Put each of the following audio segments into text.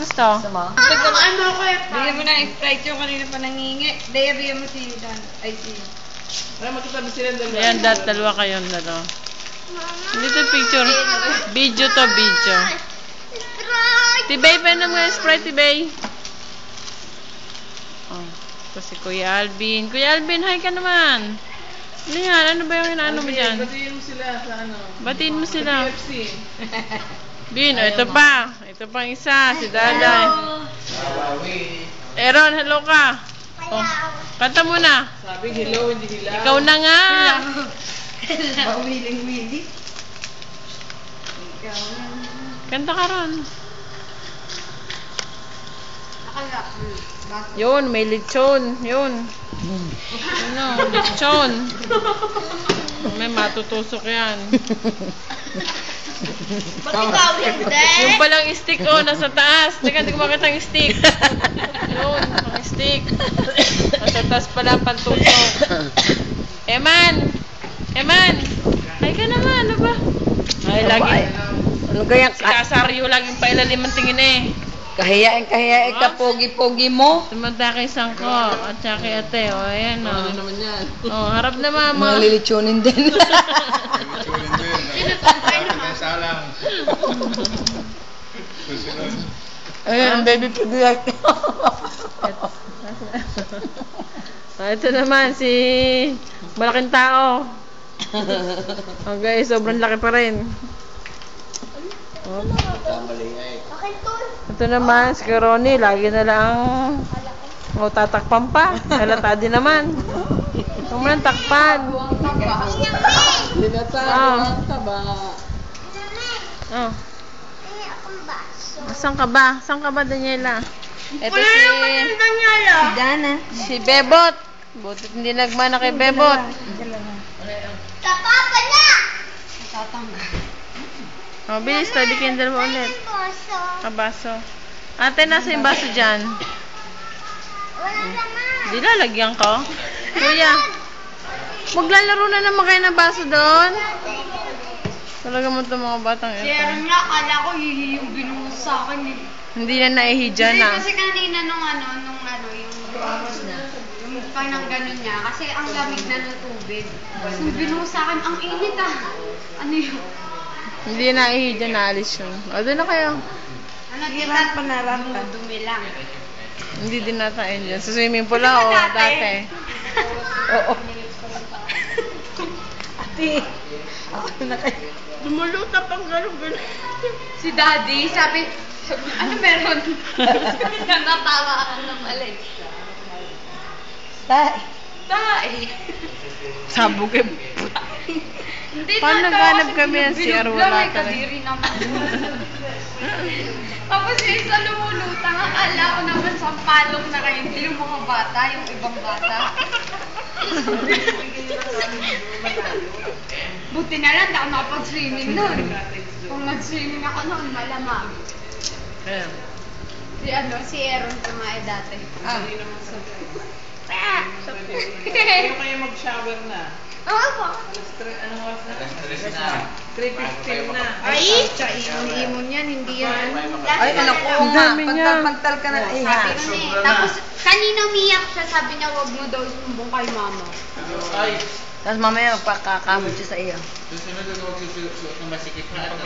gusto? Sama? Ano ko eh. Bigyan mo na Sprite yung kanina pa nangingi. Daya, bigyan mo si Dan. Ay, si... Para magkatabi sila dalawa. Ayan, dalawa kayong dalawa. Dito picture. Video to, video. Tibay, pa na mga Sprite, Tibay. Oh, ito si Kuya Alvin. Kuya Alvin, hi ka naman. Ano yan? Ano ba yung inaano mo dyan? Batiin mo sila sa ano. Batiin mo sila. KFC. Bin, oh, ito pa. Ito pang isa, si Daday. Aaron, hello ka. Oh, kanta mo na. Sabi hello, hindi hilaw. Ikaw na nga. Mawiling-wili. Ikaw na. Kanta ka ron. Nakala. Yun, may lechon. Yun. Ano, lechon. May matutusok yan. Ba't ikaw hindi? Yung palang stick, oh, nasa taas. Teka, hindi ko makita yung stick. Yun, ang stick. Nasa taas pala ang pantusok. Eman! Eman! Ay ka naman, ano ba? Ay, lagi. Ano kaya? Si Kasaryo, laging pailalim ang tingin eh. Kahiyain ka, pogi-pogi mo. Tumanda kay Sangko at saka kay ate. O, ayan o. Ano naman yan? O, harap na mama. Mga lilichonin din. Salang. Ayun, ang baby piglet. Ito naman, si malaking tao. Okay, sobrang laki pa rin. Ito naman, si Ronnie, lagi na lang tatakpan pa. Halata din naman. Huwag mo nang takpan. Dinasal, taba. Oh. Saan ka ba? Saan ka ba, Daniela? Ito si Dana. si Bebot. Butit hindi nagmana kay Bebot. Kapapa na! Tatanga. Oh, bilis, tabi kindle mo ulit. Kabaso. Ate, nasa yung baso dyan? Wala naman. Di lalagyan ko? Kuya, maglalaro na naman kayo ng baso doon? Talaga mo itong mga batang ito. Kaya nga, kala ko yung binuhos sa akin eh. Hindi na naihidya Hindi, na. kasi kanina yung panang ganun niya. Kasi ang lamig na ng tubig. Tapos nung binuhos sa akin, ang init ah. Ano yun? Hindi na naihidya, naalis yun. O, doon na kayo. Ano, hirap pa naramdaman. Dumi lang. Hindi din natain dyan. Sa swimming pool o dati. Oo. Ate, ako na kayo. Lumuluta pang gano'n-gano'n. Si Daddy, sabi, ano meron? Natawa ako ng malig. Tay. Tay! Sabog eh. Hindi Paano natawa naghanap kasi kami yan? Si bilog Arwala lang, may talaga. kadiri naman. Tapos yung isa lumulutang, akala ko naman sampalong na kayo, hindi yung mga bata, yung ibang bata. Buti na lang, hindi ako nakapag-swimming nun. Kung nag-swimming ako noon, malamang. Si Aaron kumain dati. Ano kayo mag-shower na? Oo po. Anong oras na? 3:15 na. Ay! Imon yan, hindi yan. Ay, anak ko Ang nga. dami niya. Pagtal ka na. Ay, ha. Sabi nun eh. Tapos, kanina umiyak siya, sabi niya, wag mo daw sumbong kay mama. Ay, Tapos mamaya magpakakamot siya sa iyo. Susunod ako magsusuot ng masikip na ano.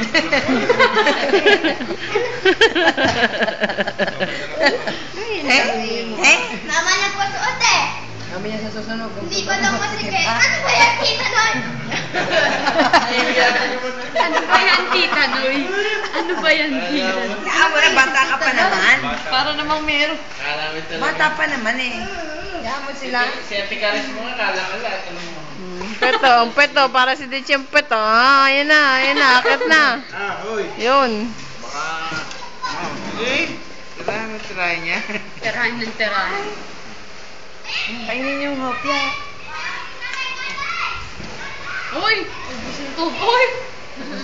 Mama na po suot eh. Kami niya sa susunod. Hindi ko lang masigay. Ano ba yan, Tita Noy? Ano ba yan, Tita Noy? Ano ba yan, Tita Noy? Wala, bata ka pa naman. Para namang meron. Kalamit talaga. Bata pa naman eh. Kaya mo sila. Si Ate Karis mo nga, kala-kala. Ito mo. Peto, ang peto, para si Dichi ang peto. Ah, ayan na, akit na. Uy. Yun. Baka, okay. Try niya. Tirahin ng tirahin. Kainin yung hopya. Uy! Ubus yung tuboy!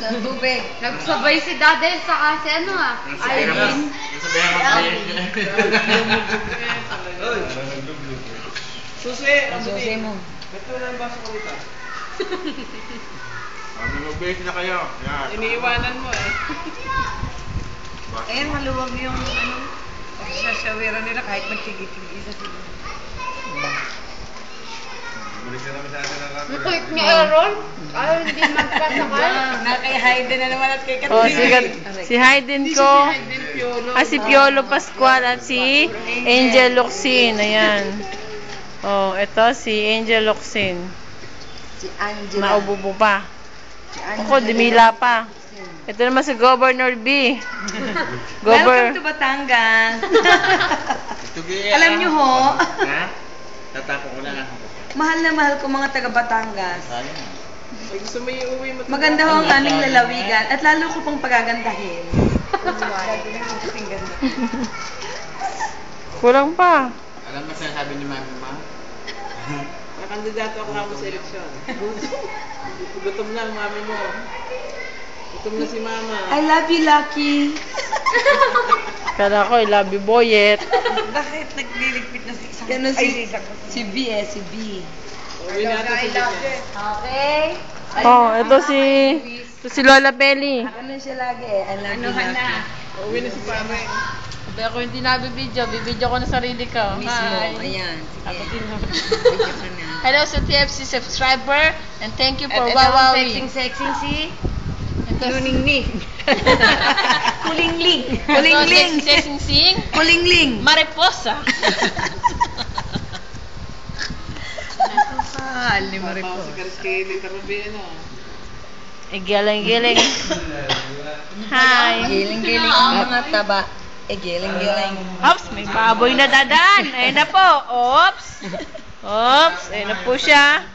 Sa tubig. Nagsabay si Daddy sa kasi ano ah. Irene. Sabihan mag-ayos niya. Uy. susi! Ang susi mo. Ba't wala ang baso ko dito? Mag-bake na kayo. Yan. Iniiwanan mo eh. Ayan, maluwag yung ano, sasawira nila kahit magtigit-tigit isa sila. Nakuit ni Aaron. Ayaw hindi magkasakal. Kay Hayden na naman at kay Oh, Catherine. si Hayden ko. Si Piolo Pascual at si Angel Locsin. Ayan. Oh, ito si Angel Locsin. Si Angela. Naububo pa. Si Angela. Ako, dimila pa. Ito naman si Governor B. Welcome to Batangas. Alam nyo ho, Ha? Tatapon ko lang ako. mahal na mahal ko mga taga Batangas. Sayang. Ay, gusto mo iuwi mo. Maganda ho ang aming lalawigan at lalo ko pang pagagandahin. Kasing ganda. Kulang pa. Alam mo sinasabi ni Mami Ma? Nakandidato ako naman sa eleksyon. Gutom na ang mami mo. Gutom na si Mama. I love you, Lucky. Kala ko, I love you, Boyet. Bakit nagliligpit na si isang... Ganun si B si B. Uwi natin si Linya. Okay. Oh, ito si Lola Pelly. Ano siya lagi I love you, Lucky. Uwi na si Pame. Sabi ako hindi nabibidyo, bibidyo ko na sarili ko. Mismo, Hi. ayan. Ako Sige. din. Video ka na. Hello sa TFC subscriber and thank you for At ito Wawawi. ang sexing si Ito Luningning. Kulingling. Kulingling. Kulingling. Sing Kulingling. Mariposa. Mahal ni Tapos si Maripos. Chris kay Lita Rubiano. Giling-giling. Hi. Giling-giling ang mga taba. Giling-giling. Ops, may baboy na dadan. Ayun na po. Ops. Ops, ayun na po siya.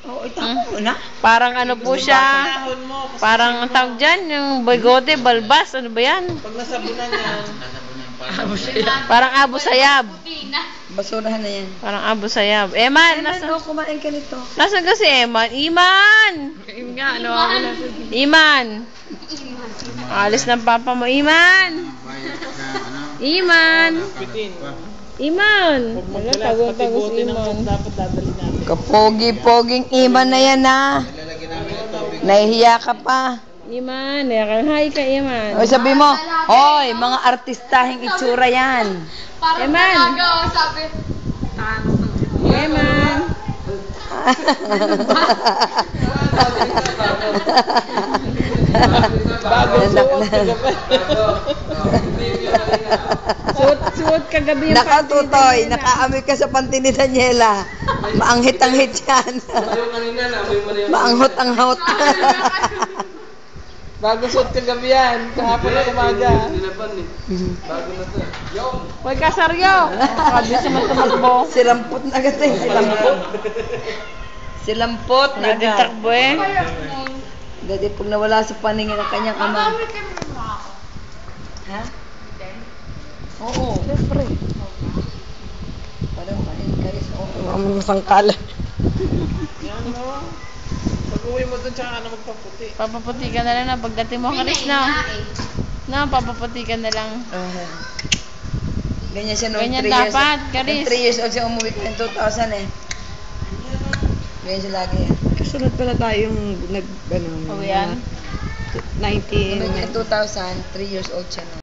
Oo, ito na. Parang ano po siya. Panahon mo. Kasi Parang ang tawag dyan, yung bigote, balbas. Ano ba yan? pag nasabunan yan. Parang Abu Sayab. Basurahan na yan. Parang Abu Sayab. Eman, Ano, kumain ka nito. Nasaan ka si Eman? Iman! Iman! Alis ng papa mo, Iman! Iman! Pitin. Iman! Wala, Pati tagong-tagong bote si ng Iman. dapat dadali natin. Kapogi-poging iba na yan na. Nahihiya ka pa. Iman, hi ka Iman. O sabi mo, hoy, mga artistahing itsura yan. Parang Eman. talaga, oh, sabi. Eman! Bago suot kagabi. Suot kagabi yung Nakatutoy, nakaamoy ka sa panty ni Daniela. Maanghit-anghit yan. Yung kanina na, amoy mo na yung... Maanghot-anghot. Bago suot kagabi yan. Kahapon na umaga. Dinapan eh. Bago na to. Huwag ka saryo! Kabis naman tumakbo. Silampot na agad eh. Silampot. Silampot na agad. Nagtitakbo eh. Dati pag nawala sa paningin ng kanyang ama. Marami kami mga ako. Ha? Oo. Siyempre. Parang kain ka rin. Oo. Ang masangkala. Yan no. Pag uwi mo dun, tsaka ka na magpaputi. Papaputi ka na lang na pagdating mo, Karis, na. Na, papaputi ka na lang. Ganyan siya noong Ganyan 3 years. dapat, Karis. Noong 3 years old siya umuwi ko ng 2000 eh. Ganyan siya lagi eh. Kasunod pala tayong nag, ano, Uwian. 90. Noong 2000, 3 years old siya noon.